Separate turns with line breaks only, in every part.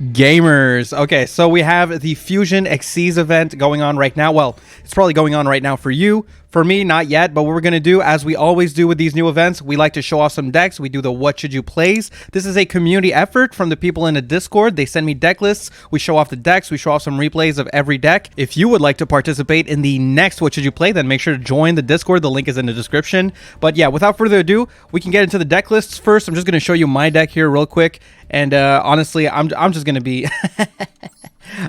Gamers. Okay, so we have the Fusion XYZ event going on right now. Well, it's probably going on right now for you. For me, not yet, but what we're going to do, as we always do with these new events, we like to show off some decks. We do the what should you plays. This is a community effort from the people in the Discord. They send me deck lists. We show off the decks. We show off some replays of every deck. If you would like to participate in the next what should you play, then make sure to join the Discord. The link is in the description. But yeah, without further ado, we can get into the deck lists first. I'm just going to show you my deck here real quick. And honestly, I'm just going to be...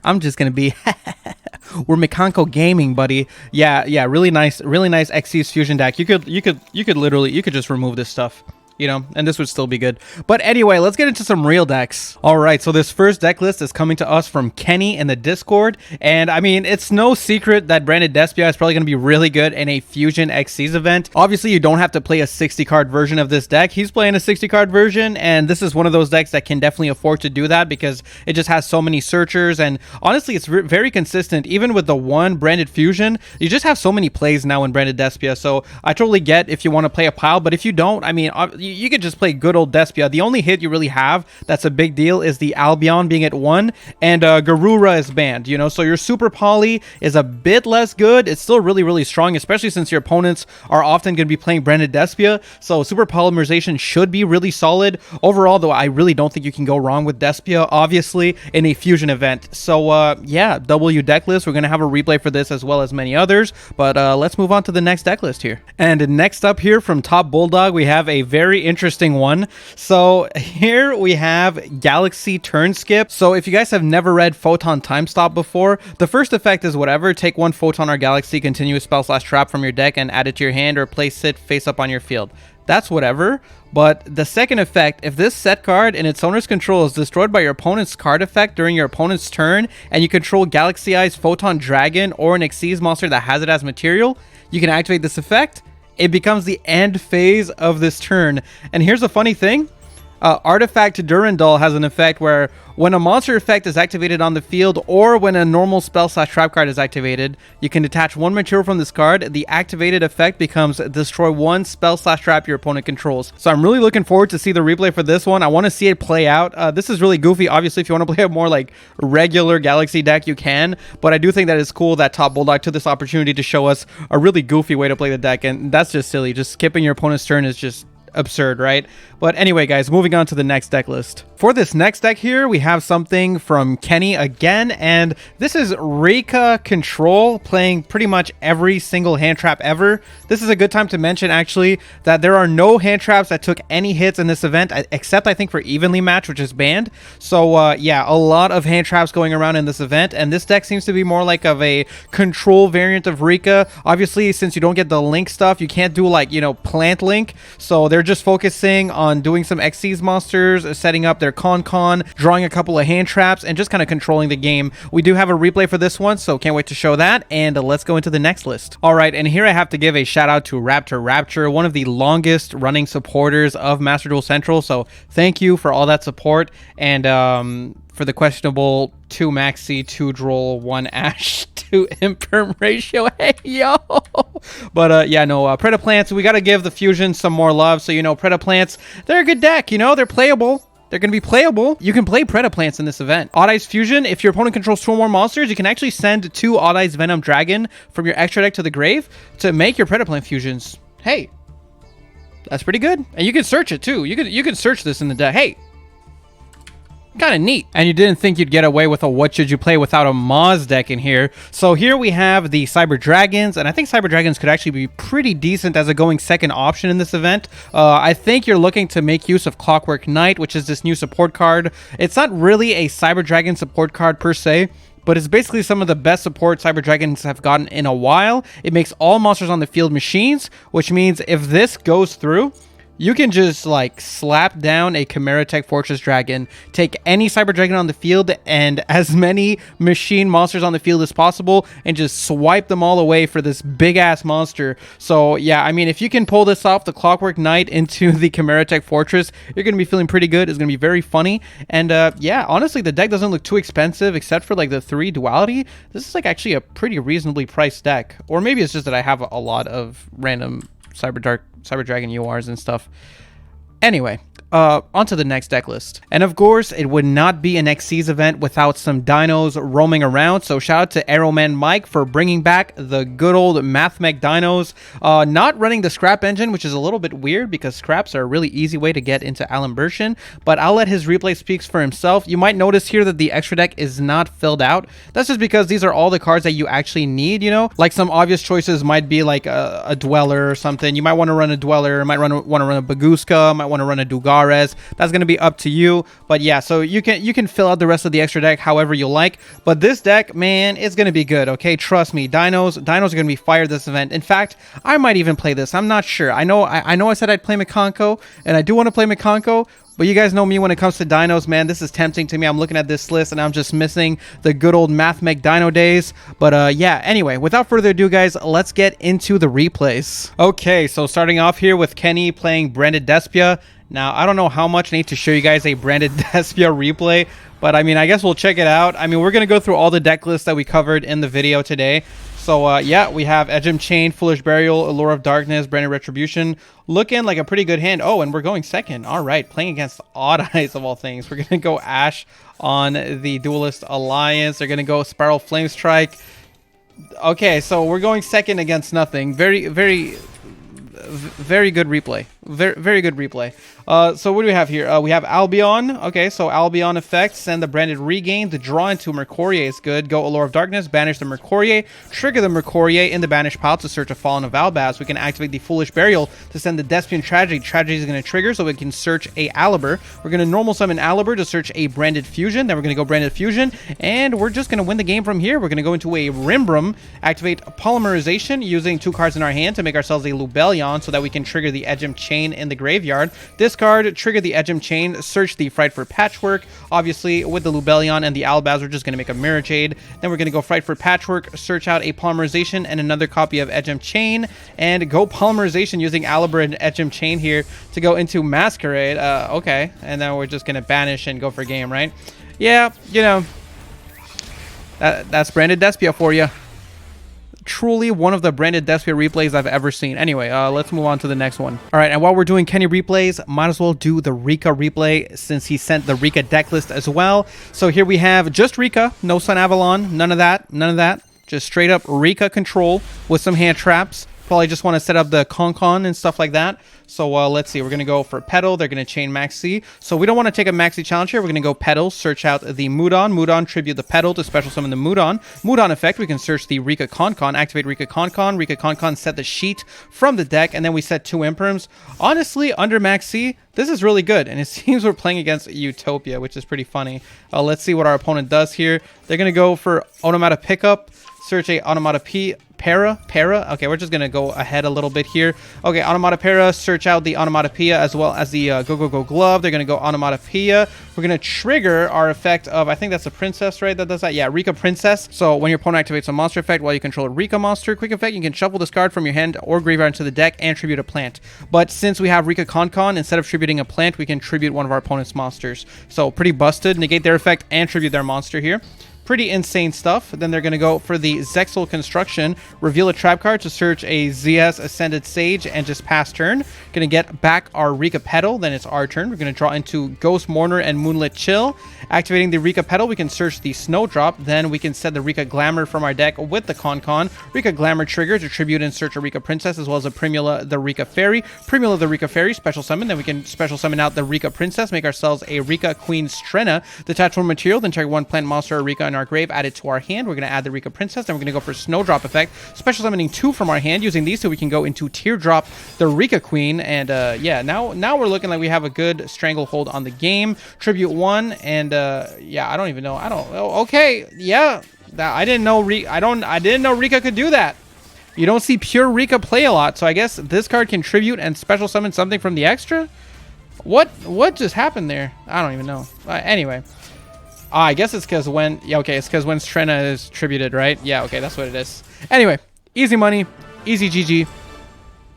I'm just going to be... We're Mikanko gaming, buddy. Yeah, really nice XYZ Fusion deck. You could literally just remove this stuff, you know, and this would still be good. But anyway, let's get into some real decks. All right, so this first deck list is coming to us from Kenny in the Discord. And I mean, it's no secret that Branded Despia is probably going to be really good in a Fusion XYZ event. Obviously, you don't have to play a 60-card version of this deck. He's playing a 60-card version, and this is one of those decks that can definitely afford to do that because it just has so many searchers. And honestly, it's very consistent. Even with the one Branded Fusion, you just have so many plays now in Branded Despia. So I totally get if you want to play a pile, but if you don't, I mean, you could just play good old Despia. The only hit you really have that's a big deal is the Albion being at 1, and Garura is banned, you know, so your Super Poly is a bit less good. It's still really strong, especially since your opponents are often going to be playing Branded Despia, so Super Polymerization should be really solid. Overall, though, I really don't think you can go wrong with Despia, obviously, in a Fusion event. So, yeah, W deck list. We're going to have a replay for this as well as many others, but let's move on to the next deck list here. And next up here from Top Bulldog, we have a very interesting one. So here we have Galaxy Turn Skip. So if you guys have never read Photon Time Stop before, the first effect is whatever. Take one Photon or Galaxy continuous spell/trap from your deck and add it to your hand or place it face up on your field. That's whatever. But the second effect, if this set card in its owner's control is destroyed by your opponent's card effect during your opponent's turn, and you control Galaxy Eyes Photon Dragon or an XYZ monster that has it as material, you can activate this effect. It becomes the end phase of this turn. And here's a funny thing. Artifact Durandal has an effect where when a monster effect is activated on the field or when a normal spell/trap card is activated, you can detach one material from this card. The activated effect becomes destroy one spell/trap your opponent controls. So I'm really looking forward to see the replay for this one. I want to see it play out. This is really goofy. Obviously, if you want to play a more like regular Galaxy deck, you can. But I do think that it's cool that Top Bulldog took this opportunity to show us a really goofy way to play the deck. And that's just silly. Just skipping your opponent's turn is just absurd, right? But anyway, guys, moving on to the next deck list. For this next deck here, we have something from Kenny again, and this is Rika Control playing pretty much every single hand trap ever. This is a good time to mention, actually, that there are no hand traps that took any hits in this event, except I think for Evenly Match, which is banned. So yeah, a lot of hand traps going around in this event, and this deck seems to be more like of a control variant of Rika. Obviously, since you don't get the link stuff, you can't do like, you know, plant link, so they're just focusing on doing some XYZ monsters, setting up their con, drawing a couple of hand traps, and just kind of controlling the game. We do have a replay for this one, so can't wait to show that, and let's go into the next list. All right, and here I have to give a shout out to Rapture, one of the longest running supporters of Masterduel Central, so thank you for all that support, and for the questionable 2 Maxi, 2 Droll, 1 Ash, 2 Imperm ratio. Hey, yo! But, yeah, no, Predaplants, we got to give the Fusion some more love. So, you know, Predaplants, they're a good deck, you know? They're playable. They're going to be playable. You can play Predaplants in this event. Odd Eyes Fusion, if your opponent controls 2 or more monsters, you can actually send 2 Odd Eyes Venom Dragon from your extra deck to the grave to make your Predaplant Fusions. Hey, that's pretty good. And you can search it, too. You could search this in the deck. Hey, kind of neat. And you didn't think you'd get away with a what should you play without a Moz deck in here. So here we have the Cyber Dragons, and I think Cyber Dragons could actually be pretty decent as a going second option in this event. I think you're looking to make use of Clockwork Knight, which is this new support card. It's not really a Cyber Dragon support card per se, but it's basically some of the best support Cyber Dragons have gotten in a while. It makes all monsters on the field machines, which means if this goes through, you can just like slap down a Chimera Tech Fortress Dragon, take any Cyber Dragon on the field and as many machine monsters on the field as possible and just swipe them all away for this big ass monster. So yeah, I mean, if you can pull this off, the Clockwork Knight into the Chimera Tech Fortress, you're going to be feeling pretty good. It's going to be very funny. And yeah, honestly, the deck doesn't look too expensive except for like the 3 duality. This is like actually a pretty reasonably priced deck. Or maybe it's just that I have a lot of random Cyber Dragon URs and stuff. Anyway, onto the next deck list. And of course, it would not be an XYZ event without some dinos roaming around. So shout out to Arrowman Mike for bringing back the good old MathMech dinos. Not running the scrap engine, which is a little bit weird because scraps are a really easy way to get into Alan Bershin. But I'll let his replay speak for himself. You might notice here that the extra deck is not filled out. That's just because these are all the cards that you actually need, you know? Like some obvious choices might be like a Dweller or something. You might want to run a Dweller, might want to run a Baguska, might want to run a Dugares. That's going to be up to you. But yeah, so you can fill out the rest of the extra deck however you like. But this deck, man, it's going to be good, okay? Trust me. Dinos are going to be fired this event. In fact, I might even play this. I'm not sure. I know I said I'd play Mikanko, and I do want to play Mikanko. But you guys know me when it comes to dinos, man. This is tempting to me. I'm looking at this list and I'm just missing the good old MathMech dino days. But yeah, anyway, without further ado, guys, let's get into the replays. Okay, so starting off here with Kenny playing Branded Despia. Now, I don't know how much I need to show you guys a Branded Despia replay, but I mean, I guess we'll check it out. I mean, we're going to go through all the deck lists that we covered in the video today. So, yeah, we have Edgem Chain, Foolish Burial, Allure of Darkness, Branded Retribution. Looking like a pretty good hand. Oh, and we're going second. All right, playing against Odd Eyes of all things. We're going to go Ash on the Duelist Alliance. They're going to go Spiral Flame Strike. Okay, so we're going second against nothing. Very good replay. Very good replay. So what do we have here? We have Albion. Okay, so Albion effect. Send the Branded Regain. The draw into Mercurier is good. Go Allure of Darkness. Banish the Mercurier. Trigger the Mercurier in the banish pile to search a Fallen of Albaz. We can activate the Foolish Burial to send the Despian Tragedy. Tragedy is going to trigger, so we can search a Alibur. We're going to normal summon Alibur to search a Branded Fusion. Then we're going to go Branded Fusion, and we're just going to win the game from here. We're going to go into a Rimbrum, activate Polymerization using 2 cards in our hand to make ourselves a Lubellion so that we can trigger the Edgem Chain in the graveyard. Discard, trigger the Edgem Chain, search the Frightful Patchwork. Obviously, with the Lubellion and the Albaz, we're just going to make a Mirror Jade. Then we're going to go Frightful Patchwork, search out a Polymerization and another copy of Edgem Chain, and go Polymerization using Alibur and Edgem Chain here to go into Masquerade. Okay, and then we're just going to banish and go for game, right? Yeah, you know, that's Branded Despia for you. Truly one of the Branded Despia replays I've ever seen. Anyway, let's move on to the next one. All right, and while we're doing Kenny replays, might as well do the Rika replay since he sent the Rika deck list as well. So here we have just Rika, no Sun Avalon, none of that. Just straight up Rika control with some hand traps. Probably just want to set up the Con and stuff like that. So let's see. We're going to go for Petal. They're going to chain Maxi. So we don't want to take a Maxi challenge here. We're going to go Petal. Search out the Mudon. Mudon, tribute the Petal to special summon the Mudon. Mudon effect. We can search the Rika Con. Activate Rika Con. Rika Con, set the sheet from the deck. And then we set 2 Imperms. Honestly, under Maxi, this is really good. And it seems we're playing against Utopia, which is pretty funny. Let's see what our opponent does here. They're going to go for Automata Pickup. Search a Automata Para. Okay, we're just going to go ahead a little bit here. Okay, Onomatopoeia, search out the Onomatopoeia as well as the Go Glove. They're going to go Onomatopoeia. We're going to trigger our effect of, I think that's a Princess, right? That does that? Yeah, Rika Princess. So when your opponent activates a monster effect while you control a Rika monster, quick effect, you can shuffle this card from your hand or graveyard into the deck and tribute a plant. But since we have Rika Con, instead of tributing a plant, we can tribute one of our opponent's monsters. So pretty busted. Negate their effect and tribute their monster here. Pretty insane stuff. Then they're going to go for the Zexal Construction, reveal a trap card to search a ZS Ascended Sage and just pass turn. Going to get back our Rika Petal, then it's our turn. We're going to draw into Ghost Mourner and Moonlit Chill. Activating the Rika Petal, we can search the Snowdrop, then we can set the Rika Glamour from our deck with the Con. Rika Glamour trigger to tribute and search a Rika Princess as well as a Primula the Rika Fairy. Primula the Rika Fairy, special summon, then we can special summon out the Rika Princess, make ourselves a Rika Queen Strenna, detach one material, then check 1 plant monster or Rika in our grave, add it to our hand. We're going to add the Rika Princess, then we're going to go for Snowdrop effect, special summoning 2 from our hand. Using these 2, we can go into Teardrop the Rika Queen, and yeah, now we're looking like we have a good stranglehold on the game. Tribute 1, and yeah, I don't even know. Okay, yeah, I didn't know Rika could do that. You don't see pure Rika play a lot, so I guess this card can tribute and special summon something from the extra. What just happened there? I don't even know. Anyway. I guess it's because when... Yeah, okay, it's because when Strenna is tributed, right? Yeah, okay, that's what it is. Anyway, easy money, easy GG.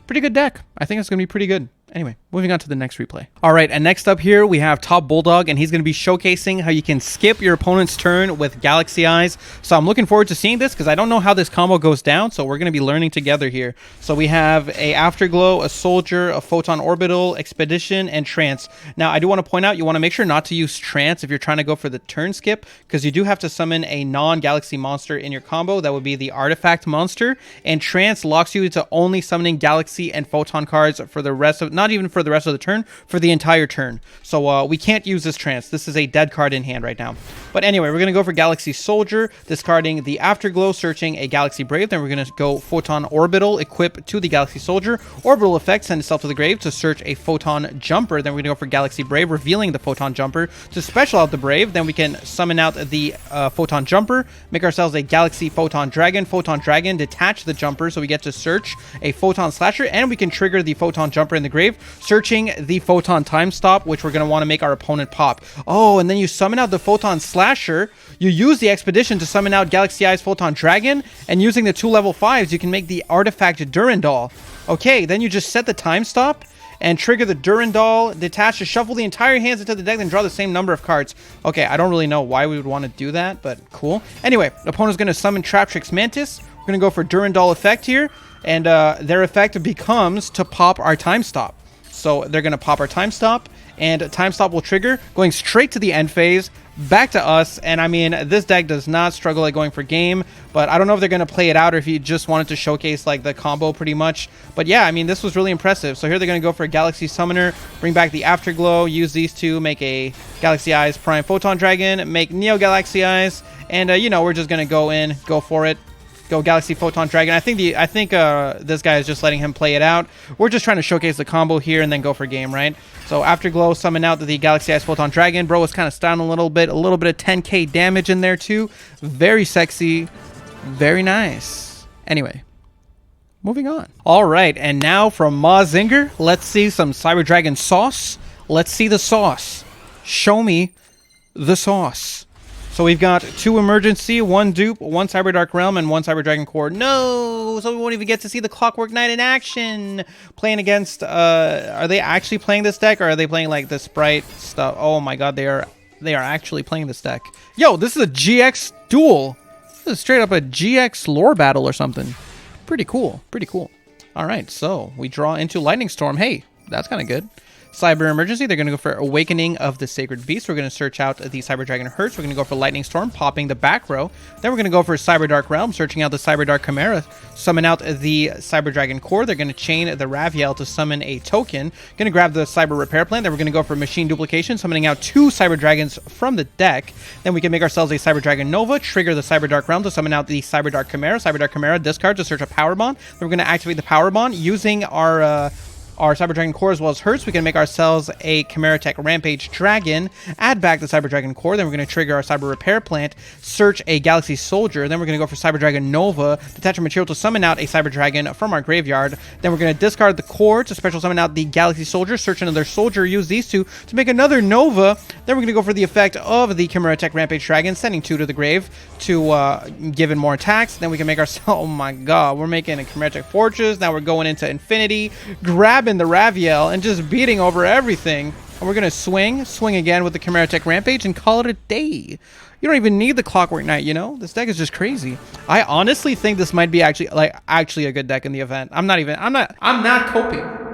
Pretty good deck. I think it's going to be pretty good. Anyway. Moving on to the next replay. All right, and next up here, we have Top Bulldog, and he's going to be showcasing how you can skip your opponent's turn with Galaxy Eyes. So I'm looking forward to seeing this because I don't know how this combo goes down, so we're going to be learning together here. So we have a Afterglow, a Soldier, a Photon Orbital, Expedition, and Trance. Now, I do want to point out, you want to make sure not to use Trance if you're trying to go for the turn skip, because you do have to summon a non-Galaxy monster in your combo. That would be the Artifact monster, and Trance locks you to only summoning Galaxy and Photon cards for the rest of, not even for the rest of the turn, for the entire turn. So we can't use this Trance. This is a dead card in hand right now. But anyway, we're going to go for Galaxy Soldier, discarding the Afterglow, searching a Galaxy Brave. Then we're going to go Photon Orbital, equip to the Galaxy Soldier. Orbital effect, send itself to the grave to search a Photon Jumper. Then we're going to go for Galaxy Brave, revealing the Photon Jumper to special out the Brave. Then we can summon out the Photon Jumper, make ourselves a Galaxy Photon Dragon, detach the Jumper, so we get to search a Photon Slasher, and we can trigger the Photon Jumper in the grave, searching the Photon Time Stop, which we're going to want to make our opponent pop. Oh, and then you summon out the Photon Slasher, you use the Expedition to summon out Galaxy Eyes Photon Dragon, and using the 2 level 5s, you can make the Artifact Durandal. Okay, then you just set the Time Stop, and trigger the Durandal, detach to shuffle the entire hands into the deck, then draw the same number of cards. Okay, I don't really know why we would want to do that, but cool. Anyway, the opponent's going to summon Traptrix Mantis. We're going to go for Durandal effect here, and their effect becomes to pop our Time Stop. So they're going to pop our Time Stop, and Time Stop will trigger, going straight to the end phase, back to us. And I mean, this deck does not struggle at going for game, but I don't know if they're going to play it out or if you just wanted to showcase like the combo pretty much. But yeah, I mean, this was really impressive. So here they're going to go for a Galaxy Summoner, bring back the Afterglow, use these two, make a Galaxy Eyes Prime Photon Dragon, make Neo Galaxy Eyes, and you know, we're just going to go for it. Go Galaxy Photon Dragon. I think this guy is just letting him play it out. We're just trying to showcase the combo here and then go for game, right? So Afterglow, summon out the Galaxy Eyes Photon Dragon. Bro was kind of stunned a little bit of 10k damage in there too. Very sexy, very nice. Anyway, moving on. All right, and now from Mazinger, let's see some Cyber Dragon sauce. Let's see the sauce. Show me the sauce. So we've got 2 Emergency, 1 Dupe, 1 Cyber Dark Realm, and 1 Cyber Dragon Core. No! So we won't even get to see the Clockwork Knight in action! Playing against, are they actually playing this deck, or are they playing, like, the Sprite stuff? Oh my god, they are actually playing this deck. Yo, this is a GX duel! This is straight up a GX lore battle or something. Pretty cool, pretty cool. Alright, so we draw into Lightning Storm. Hey, that's kind of good. Cyber Emergency, they're going to go for Awakening of the Sacred Beast. We're going to search out the Cyber Dragon Hertz. We're going to go for Lightning Storm, popping the back row. Then we're going to go for Cyber Dark Realm, searching out the Cyber Dark Chimera, summon out the Cyber Dragon Core. They're going to chain the Raviel to summon a token. Going to grab the Cyber Repair Plant. Then we're going to go for Machine Duplication, summoning out 2 Cyber Dragons from the deck. Then we can make ourselves a Cyber Dragon Nova, trigger the Cyber Dark Realm to summon out the Cyber Dark Chimera. Cyber Dark Chimera, discard to search a Power Bond. Then we're going to activate the Power Bond using our Cyber Dragon Core as well as Hertz. We can make ourselves a Chimera Tech Rampage Dragon, add back the Cyber Dragon Core, then we're going to trigger our Cyber Repair Plant, search a Galaxy Soldier, then we're going to go for Cyber Dragon Nova, detach a material to summon out a Cyber Dragon from our graveyard, then we're going to discard the Core to special summon out the Galaxy Soldier, search another Soldier, use these 2 to make another Nova, then we're going to go for the effect of the Chimera Tech Rampage Dragon, sending 2 to the grave to give it more attacks, then we can make ourselves, oh my god, we're making a Chimera Tech Fortress, now we're going into Infinity, grabbing the Raviel and just beating over everything. And we're gonna swing again with the Chimera Tech Rampage and call it a day. You don't even need the Clockwork Knight, you know? This deck is just crazy. I honestly think this might be actually a good deck in the event. I'm not coping.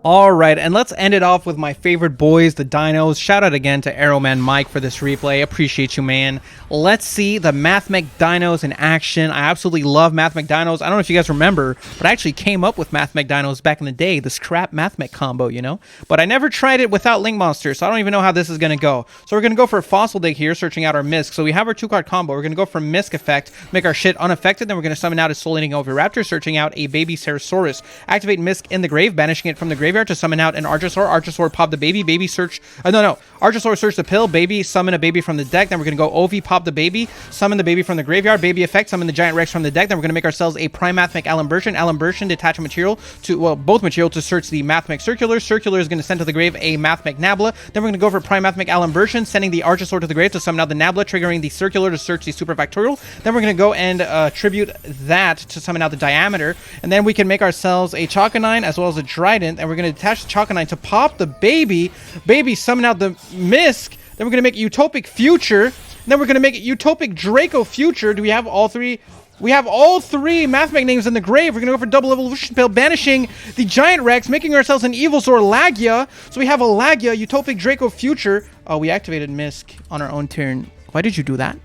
All right, and let's end it off with my favorite boys, the Dinos. Shout out again to Arrowman Mike for this replay. Appreciate you, man. Let's see the Mathmech Dinos in action. I absolutely love Mathmech Dinos. I don't know if you guys remember, but I actually came up with Mathmech Dinos back in the day, the scrap Mathmech combo, you know? But I never tried it without Link Monster, so I don't even know how this is going to go. So we're going to go for a Fossil Dig here, searching out our Misk. So we have our 2-card combo. We're going to go for Misk effect, make our shit unaffected. Then we're going to summon out a Soul Eating Oviraptor, searching out a Baby Ceratosaurus. Activate Misk in the grave, banishing it from the graveyard to summon out an Archosaur. Archosaur pop the baby. Baby search. Archosaur search the pill. Baby summon a baby from the deck. Then we're going to go Ovi, pop the baby. Summon the baby from the graveyard. Baby effect. Summon the Giant Rex from the deck. Then we're going to make ourselves a Prime Mathmech Alimbertion. Alimbertion, detach a material to, well, both material to search the Mathmech Circular. Circular is going to send to the grave a Mathmech Nabla. Then we're going to go for Prime Mathmech Alimbertion, sending the Archosaur to the grave to summon out the Nabla, triggering the Circular to search the Super Factorial. Then we're going to go and tribute that to summon out the Diameter. And then we can make ourselves a Chakanine as well as a Trident. And we're going going to detach the Chakanine to pop the baby. Baby, summon out the Misk. Then we're going to make Utopic Future. Then we're going to make it Utopic Draco Future. Do we have all three? We have all three Mathmech names in the grave. We're going to go for double evolution spell, banishing the Giant Rex, making ourselves an Evilsaur Lagia. So we have a Lagia, Utopic Draco Future. Oh, we activated Misk on our own turn. Why did you do that?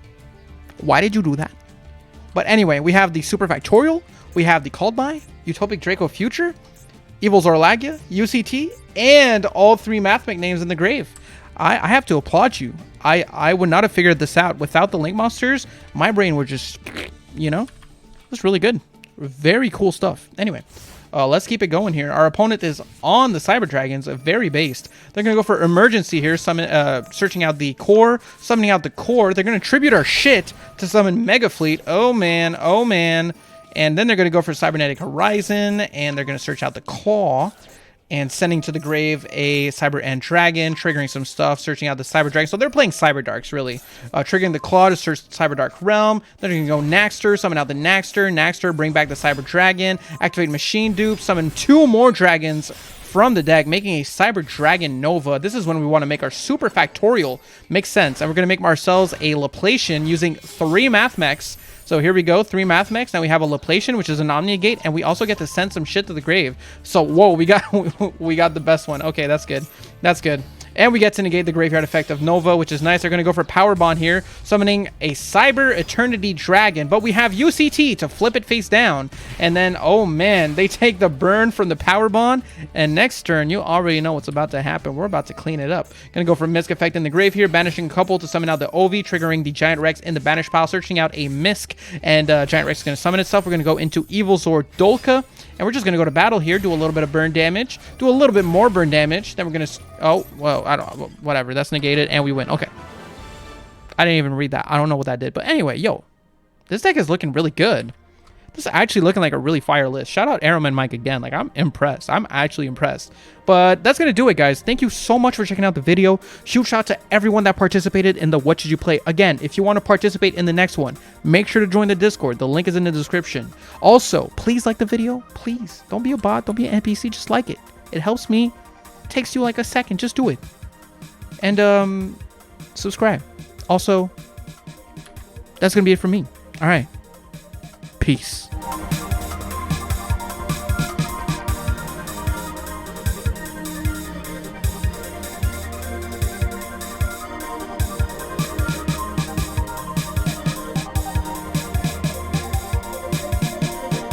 Why did you do that? But anyway, we have the Super Factorial. We have the Called By, Utopic Draco Future, Evilsaur Lagia, UCT, and all three Mathmech names in the grave. I have to applaud you. I would not have figured this out without the Link Monsters. My brain would just, you know, it's really good. Very cool stuff. Anyway, let's keep it going here. Our opponent is on the Cyber Dragons, very based. They're going to go for Emergency here, searching out the core, summoning out the core. They're going to tribute our shit to summon Mega Fleet. Oh, man. Oh, man. And then they're going to go for Cybernetic Horizon, and they're going to search out the Claw. And sending to the grave a Cyber End Dragon, triggering some stuff, searching out the Cyber Dragon. So they're playing Cyber Darks, really. Triggering the Claw to search the Cyber Dark Realm. Then they're going to go Naxter, summon out the Naxter. Naxter, bring back the Cyber Dragon. Activate Machine Dupe, summon 2 more dragons from the deck, making a Cyber Dragon Nova. This is when we want to make our Super Factorial. Makes sense. And we're going to make ourselves a Laplacian using 3 Mathmechs. So here we go, 3 Mathmechs. Now we have a Laplacian, which is an Omni-Gate, and we also get to send some shit to the grave. So, whoa, we got the best one. Okay, that's good. That's good. And we get to negate the graveyard effect of Nova, which is nice. They're going to go for Power Bond here, summoning a Cyber Eternity Dragon. But we have UCT to flip it face down. And then, oh man, they take the burn from the Power Bond. And next turn, you already know what's about to happen. We're about to clean it up. Going to go for Misk effect in the grave here, banishing a couple to summon out the Ovi, triggering the Giant Rex in the banish pile, searching out a Misk. And Giant Rex is going to summon itself. We're going to go into Evilsaur Dolka. And we're just going to go to battle here, do a little bit of burn damage, do a little bit more burn damage. Then we're going to... Oh, well, I don't... Whatever. That's negated, and we win. Okay. I didn't even read that. I don't know what that did. But anyway, yo. This deck is looking really good. This is actually looking like a really fire list. Shout out Arrowman Mike again. Like, I'm impressed. I'm actually impressed. But that's going to do it, guys. Thank you so much for checking out the video. Huge shout out to everyone that participated in the What Should You Play. Again, if you want to participate in the next one, make sure to join the Discord. The link is in the description. Also, please like the video. Please. Don't be a bot. Don't be an NPC. Just like it. It helps me. It takes you like a second. Just do it. And, subscribe. Also, that's going to be it for me. All right. Peace.